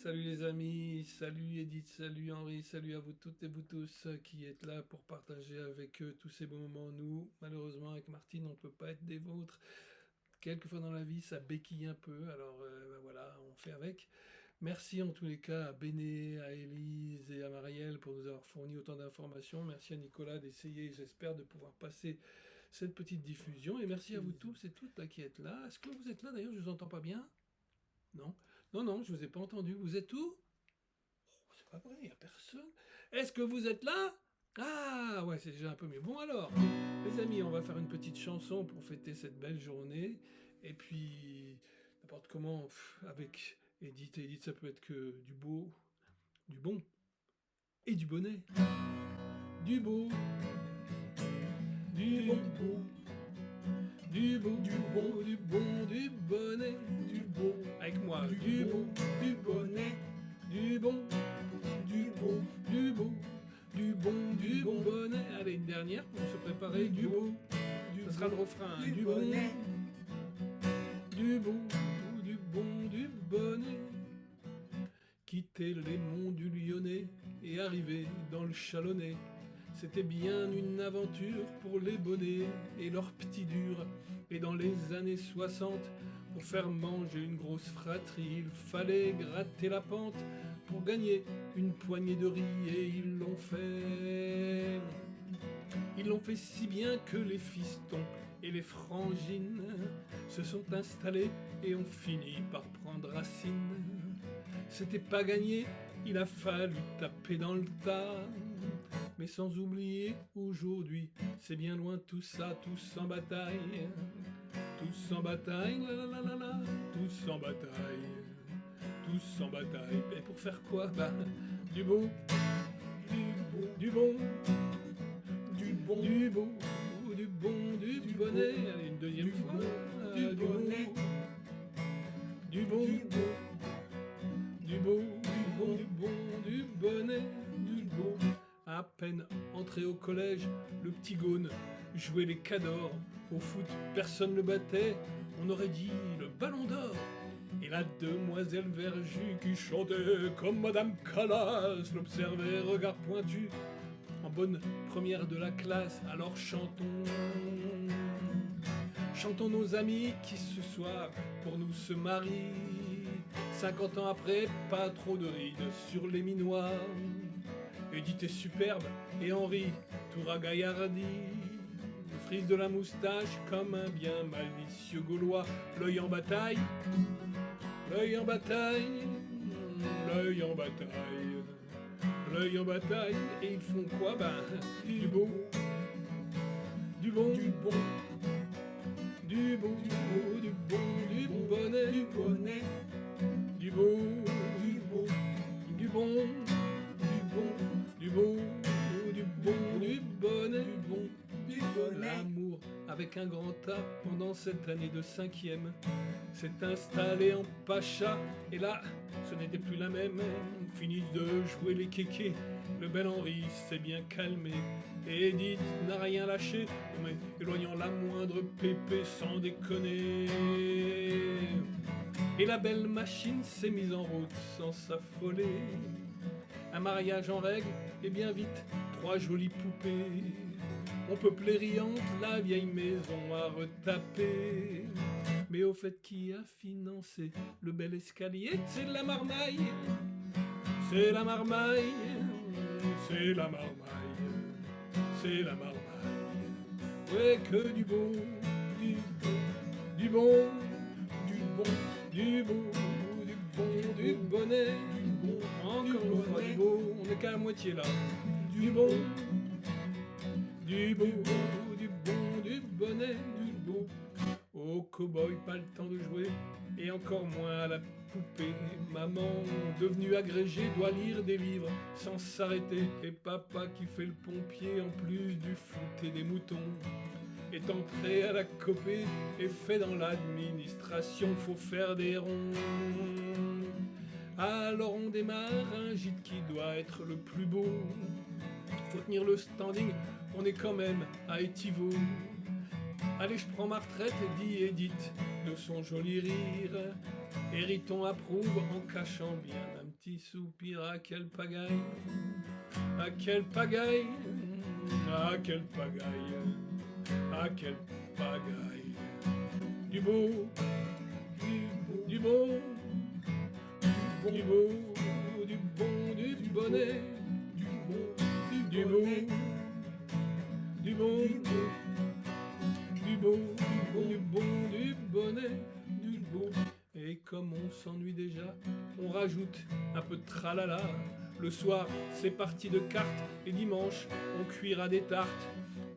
Salut les amis, salut Edith, salut Henri, salut à vous toutes et vous tous qui êtes là pour partager avec eux tous ces beaux moments. Nous, malheureusement, avec Martine, on ne peut pas être des vôtres. Quelquefois dans la vie, ça béquille un peu, alors voilà, on fait avec. Merci en tous les cas à Béné, à Élise et à Marielle pour nous avoir fourni autant d'informations. Merci à Nicolas d'essayer, j'espère, de pouvoir passer cette petite diffusion. Et merci à vous tous et toutes là, qui êtes là. Est-ce que vous êtes là d'ailleurs? Je ne vous entends pas bien? Non? Non, non, je ne vous ai pas entendu. Vous êtes où? C'est pas vrai, il n'y a personne. Est-ce que vous êtes là? Ah, ouais, c'est déjà un peu mieux. Bon alors, les amis, on va faire une petite chanson pour fêter cette belle journée. Et puis, n'importe comment, avec Edith. Edith, ça peut être que du beau, du bon et du bonnet. Du beau, du bon, du beau, du bon, du bonnet, du beau. Avec moi, du beau, du bonnet, du bon, du beau, du bon bonnet. Allez, une dernière pour se préparer. Du beau, ce sera le refrain. Du bonnet, du beau, du bon, du bonnet. Quitter les monts du Lyonnais et arriver dans le Chalonnais. C'était bien une aventure pour les bonnets et leurs petits durs. Et dans les années 60, pour faire manger une grosse fratrie, il fallait gratter la pente pour gagner une poignée de riz. Et ils l'ont fait. Ils l'ont fait si bien que les fistons et les frangines se sont installés et ont fini par prendre racine. C'était pas gagné, il a fallu taper dans le tas. Mais sans oublier, aujourd'hui, c'est bien loin tout ça, tous en bataille. Tous en bataille, la la la la la, tous en bataille. Tous en bataille. Et pour faire quoi? Bah, du beau, du bon, du bon, du beau, du bon, du bonnet. Allez, une deuxième fois. Du bonnet, Du bon, du beau, du beau, du bon, du bonnet. du beau. À peine entré au collège, le petit Gaune jouait les cadors. Au foot, personne ne battait, on aurait dit le ballon d'or. Et la demoiselle Verjus qui chantait comme Madame Callas l'observait, regard pointu, en bonne première de la classe. Alors chantons, chantons nos amis qui ce soir pour nous se marient. 50 ans après, pas trop de rides sur les minois. Edith est superbe et Henri tout ragaillardi. Le frise de la moustache comme un bien malicieux gaulois. L'œil en bataille, l'œil en bataille, l'œil en bataille, l'œil en bataille. Et ils font quoi? Ben, du beau, du bon, Du bon, du beau, du bon, du bonnet, du bonnet, du beau, du beau, du bon, du bon, du beau, du bon, du bonnet, du bon, du bonnet. L'amour, avec un grand A, pendant cette année de 5e, s'est installé en pacha. Et là, ce n'était plus la même. On finit de jouer les kékés. Le bel Henri s'est bien calmé. Et Edith n'a rien lâché, mais éloignant la moindre pépé sans déconner. Et la belle machine s'est mise en route sans s'affoler. Un mariage en règle, et bien vite, 3 jolies poupées. On peuplait riante la vieille maison à retaper. Mais au fait, qui a financé le bel escalier? C'est la marmaille, c'est la marmaille, c'est la marmaille, c'est la marmaille. Ouais, que du beau, du bon, du bon, Du bon, du beau, du bon, du bonnet, du bon, encore du une fois bonnet. du beau, on n'est qu'à la moitié là. Du bon, du beau, du bon, du bonnet, du beau. Au cow-boy, pas le temps de jouer, et encore moins à la poupée. Maman, devenue agrégée, doit lire des livres sans s'arrêter. Et papa, qui fait le pompier en plus du foot et des moutons, est entré à la copée et fait dans l'administration. Faut faire des ronds. Alors on démarre un gîte qui doit être le plus beau. Faut tenir le standing, on est quand même à Étiveau. Allez, je prends ma retraite, dit Edith, de son joli rire. Et Riton approuve en cachant bien un petit soupir. Ah, quelle pagaille, ah, quelle pagaille, ah, quelle pagaille, ah, quelle pagaille. Du beau, du bon, du beau, du bon, du bonnet, du bon, du beau, du bon, du beau, du bon, du bonnet, du beau. Et comme on s'ennuie déjà, on rajoute un peu de tralala. Le soir, c'est parti de cartes, et dimanche, on cuira des tartes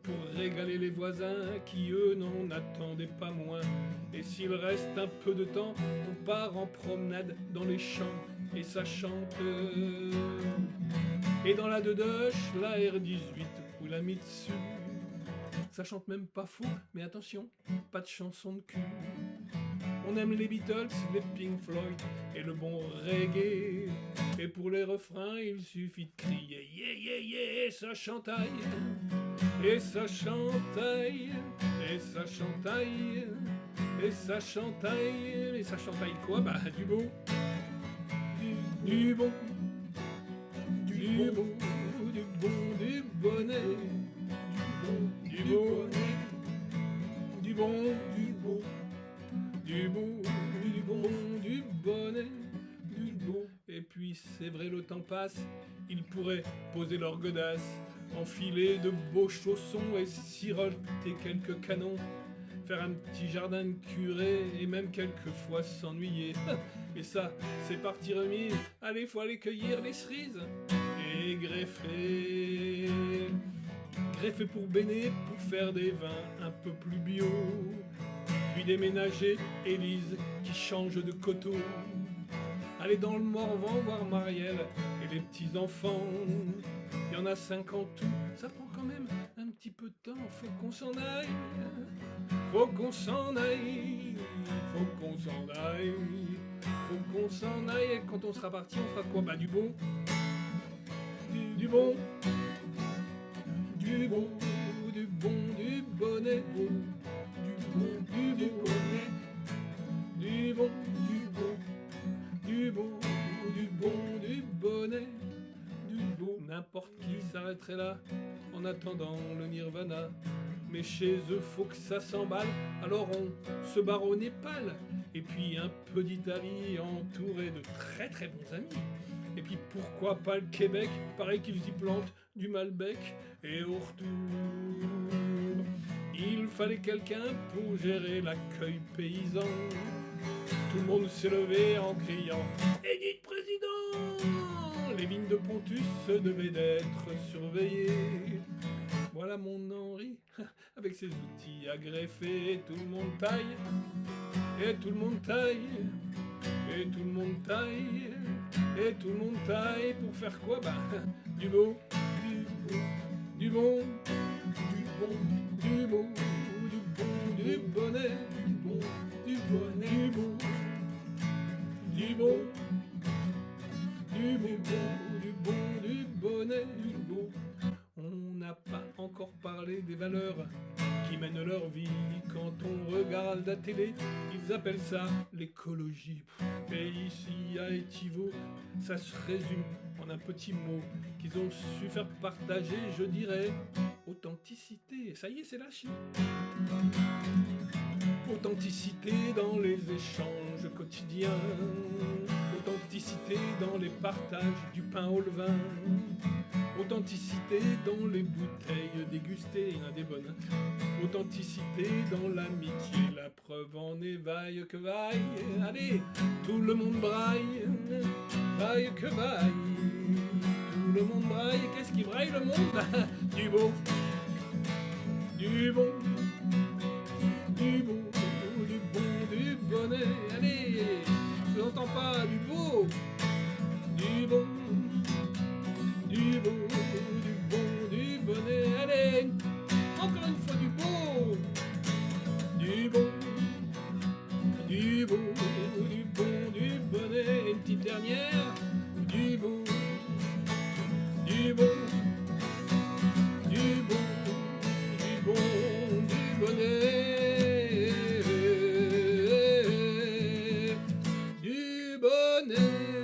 pour régaler les voisins qui, eux, n'en attendaient pas moins. Et s'il reste un peu de temps, on part en promenade dans les champs, et ça chante. Et dans la Dedoche, la R18 ou la Mitsu, ça chante même pas fou, mais attention, pas de chanson de cul. On aime les Beatles, les Pink Floyd et le bon reggae. Et pour les refrains, il suffit de crier yeah, yeah, yeah, et ça chantaille, et ça chantaille, et ça chantaille, et ça chantaille, et ça chantaille quoi? Bah, du beau, du bon, du beau, du bon, du bonnet, du beau, du bon, du beau, du beau, du bon, du bonnet, du beau. Et puis c'est vrai, le temps passe, ils pourraient poser leur godasse, enfiler de beaux chaussons et siroter quelques canons, faire un petit jardin de curé et même quelquefois s'ennuyer. Et ça, c'est parti remis, allez, faut aller cueillir les cerises et greffer. Greffer pour Béné, pour faire des vins un peu plus bio. Puis déménager Élise qui change de coteau. Aller dans le Morvan voir Marielle et les petits-enfants. Il y en a 5 en tout, ça prend quand même un petit peu de temps. Faut qu'on s'en aille, faut qu'on s'en aille, faut qu'on s'en aille, faut qu'on s'en aille. Et quand on sera parti, on fera quoi? Bah du bon, du bon, du bon, du bon, du bonnet, du bonnet, du bon, du beau, du beau, du bon, du bonnet, du beau. N'importe qui s'arrêterait là en attendant le nirvana. Mais chez eux, faut que ça s'emballe, alors on se barre au Népal. Et puis un peu d'Italie entouré de très très bons amis. Et puis pourquoi pas le Québec, pareil qu'ils y plantent du Malbec. Et au retour, il fallait quelqu'un pour gérer l'accueil paysan. Tout le monde s'est levé en criant « Édith président !» Les vignes de Pontus devaient d'être surveillées. Voilà mon Henri, avec ses outils à greffer. Tout le monde taille, et tout le monde taille, et tout le monde taille, et tout le monde taille. Pour faire quoi? Bah, du beau, du bon, du bon, du beau, du bon, du bonnet, du bon, du bonnet, du beau, du bon, du beau, du bon, du bonnet, du beau. On n'a pas encore parlé des valeurs qui mènent leur vie. Quand on regarde la télé, ils appellent ça l'écologie. Et ici à Étiveau, ça se résume en un petit mot qu'ils ont su faire partager, je dirais, authenticité. Ça y est, c'est lâché. Authenticité dans les échanges quotidiens, authenticité dans les partages du pain au levain, authenticité dans les bouteilles dégustées, il y en a des bonnes, authenticité dans l'amitié, la preuve en est vaille que vaille, allez, tout le monde braille, vaille que vaille, tout le monde braille, qu'est-ce qui braille le monde? Du beau, du bon, du beau, du bon, du bonnet, allez, je n'entends pas, du beau, du bon, du beau, du bon, du bonnet, allez, encore une fois du beau, du bon, du beau, du bon, du bonnet, une petite dernière, du beau, du bon, du bon, du bon, du bonnet. bonnet.